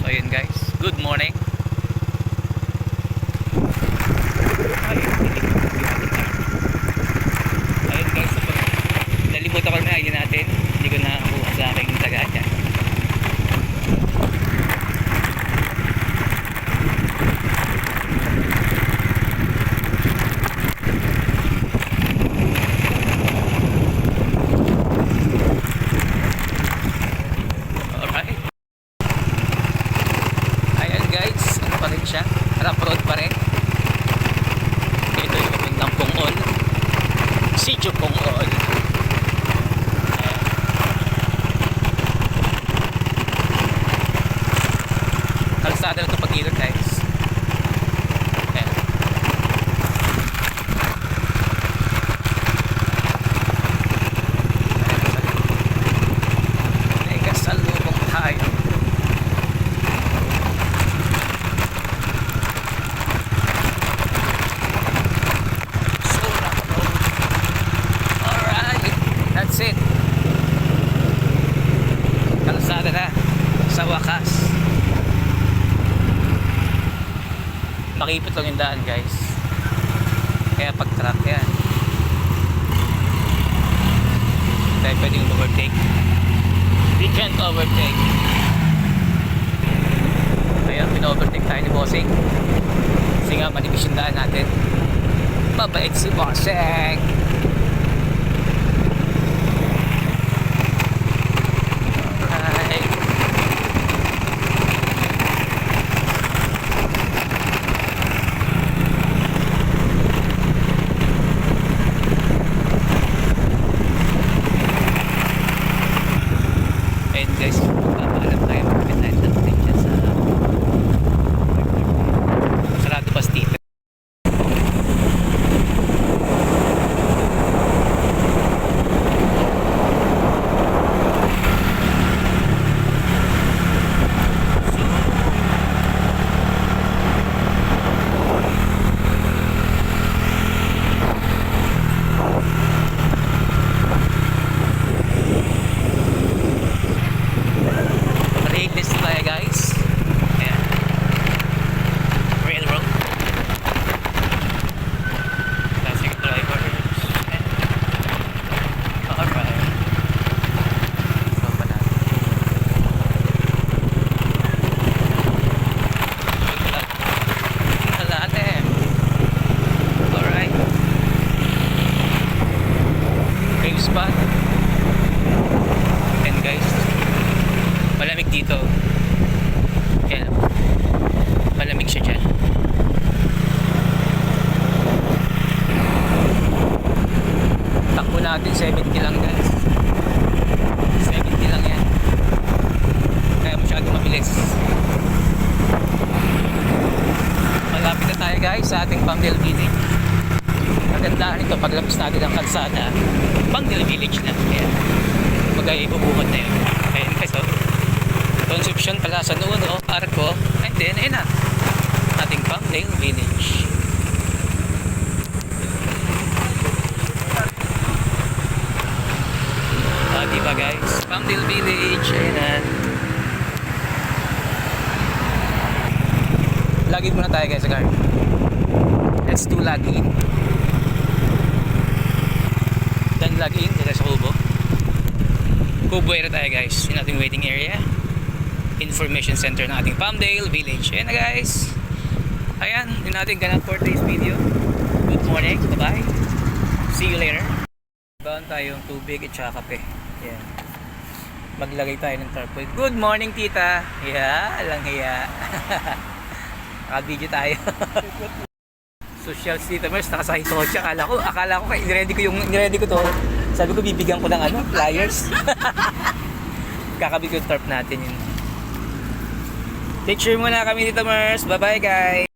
ayun guys, good morning. Ayun guys, nalimutan ko na ID natin. Hindi ko nakakuha sa aking taganya. Rough road pa rin. Ito yung papuntang Pungol, Sitio Pungol. Kalsada na ito pag-ilot guys. Ayan. May kasalubong tayo. That's it. Kalsada na sa wakas. Makipot lang yung daan guys. Kaya pag truck yan, tayo pwedeng overtake. We can't overtake. Ayan, pina-overtake tayo ni Bossing. Kasi nga manipis yung daan natin. Mabait si Bossing. Guys, papaalam tayo magpapit tayo ng dyan sa Sarado Bastita. Guys, ayan, railroad, classic drivers, alright, so pa natin alalim, alright, cave spot, and guys, malamig dito. Yan. Malamig siya dyan. Takbo natin 70 lang guys. 70 lang yan. Kaya masyado mabilis. Malapit na tayo guys sa ating Palmdale Village. Magandaan ito paglabas natin ang kalsada. Palmdale Village na. Ayan. Magaya ibubukod na yun. Ayan guys oh. Conception pala sa noon, Arco, and then ayun na ating Palmdale Village. Diba guys, Palmdale Village, ayun na. Login muna tayo guys sa card. Let's do login. Then login dito sa Kubo. Kubo area tayo guys, yung ating waiting area. Information center ng ating Palmdale Village. Ayan na guys. Ayan, yun natin ganap for today's video. Good morning, bye bye. See you later. Baon tayong tubig at saka kape. Ayan. Maglagay tayo ng tarpaulin. Good morning tita. Yeah, lang hiya. Naka-video tayo. Social Tita Mers, nakasakay ko siya. Akala ko niready ko to. Sabi ko bibigyan ko ng flyers. Kakabit ko yung tarp natin yun. Picture muna kami dito Mers. Bye bye guys.